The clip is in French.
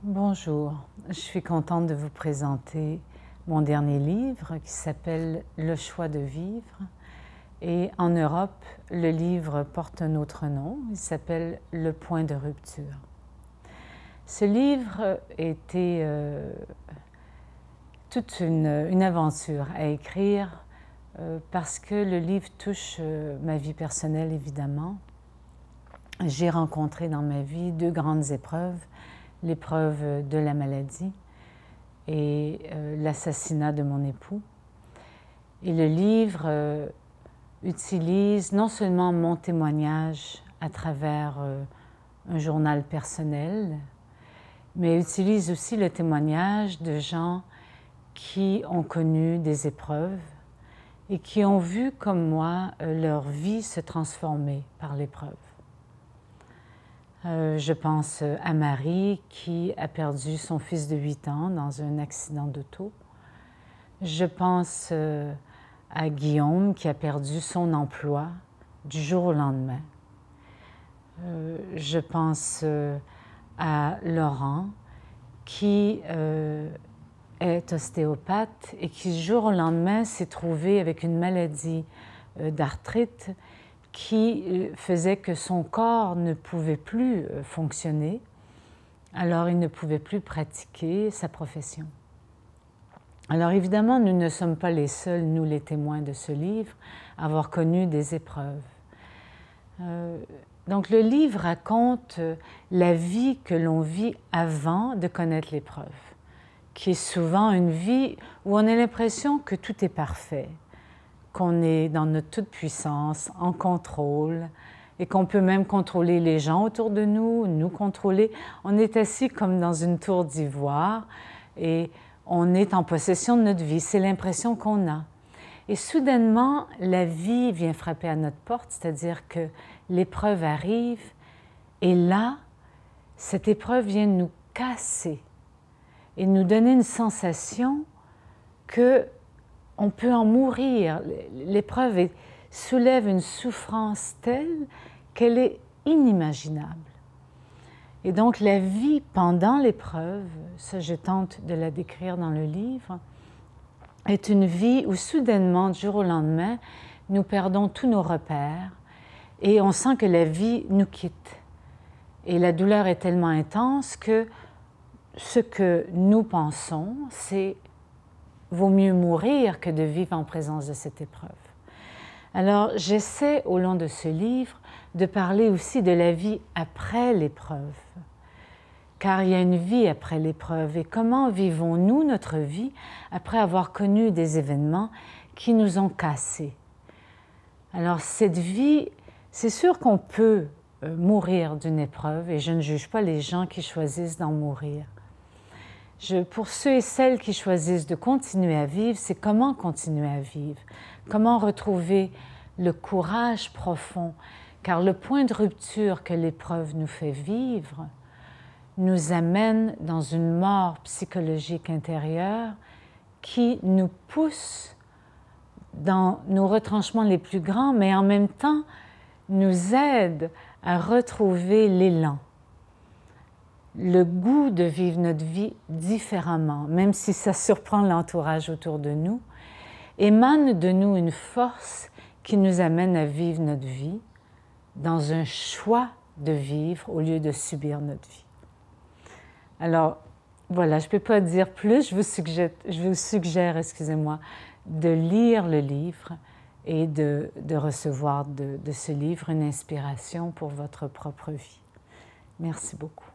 Bonjour, je suis contente de vous présenter mon dernier livre qui s'appelle Le choix de vivre. Et en Europe, le livre porte un autre nom, il s'appelle Le point de rupture. Ce livre était toute une aventure à écrire parce que le livre touche ma vie personnelle évidemment. J'ai rencontré dans ma vie deux grandes épreuves, l'épreuve de la maladie et l'assassinat de mon époux. Et le livre utilise non seulement mon témoignage à travers un journal personnel, mais utilise aussi le témoignage de gens qui ont connu des épreuves et qui ont vu comme moi leur vie se transformer par l'épreuve. Je pense à Marie qui a perdu son fils de 8 ans dans un accident d'auto. Je pense à Guillaume qui a perdu son emploi du jour au lendemain. Je pense à Laurent qui est ostéopathe et qui du jour au lendemain s'est trouvé avec une maladie d'arthrite qui faisait que son corps ne pouvait plus fonctionner, alors il ne pouvait plus pratiquer sa profession. Alors évidemment, nous ne sommes pas les seuls, nous les témoins de ce livre, à avoir connu des épreuves. Donc le livre raconte la vie que l'on vit avant de connaître l'épreuve, qui est souvent une vie où on a l'impression que tout est parfait, qu'on est dans notre toute-puissance, en contrôle, et qu'on peut même contrôler les gens autour de nous, nous contrôler. On est assis comme dans une tour d'ivoire et on est en possession de notre vie. C'est l'impression qu'on a. Et soudainement, la vie vient frapper à notre porte, c'est-à-dire que l'épreuve arrive, et là, cette épreuve vient nous casser et nous donner une sensation que on peut en mourir. L'épreuve soulève une souffrance telle qu'elle est inimaginable. Et donc la vie pendant l'épreuve, ça je tente de la décrire dans le livre, est une vie où soudainement, du jour au lendemain, nous perdons tous nos repères et on sent que la vie nous quitte. Et la douleur est tellement intense que ce que nous pensons, c'est vaut mieux mourir que de vivre en présence de cette épreuve. Alors, j'essaie au long de ce livre de parler aussi de la vie après l'épreuve, car il y a une vie après l'épreuve. Et comment vivons-nous notre vie après avoir connu des événements qui nous ont cassés? Alors, cette vie, c'est sûr qu'on peut mourir d'une épreuve, et je ne juge pas les gens qui choisissent d'en mourir. Pour ceux et celles qui choisissent de continuer à vivre, c'est comment continuer à vivre, comment retrouver le courage profond, car le point de rupture que l'épreuve nous fait vivre nous amène dans une mort psychologique intérieure qui nous pousse dans nos retranchements les plus grands, mais en même temps nous aide à retrouver l'élan, le goût de vivre notre vie différemment, même si ça surprend l'entourage autour de nous, émane de nous une force qui nous amène à vivre notre vie dans un choix de vivre au lieu de subir notre vie. Alors, voilà, je ne peux pas dire plus, je vous suggère, excusez-moi, de lire le livre et de recevoir de ce livre une inspiration pour votre propre vie. Merci beaucoup.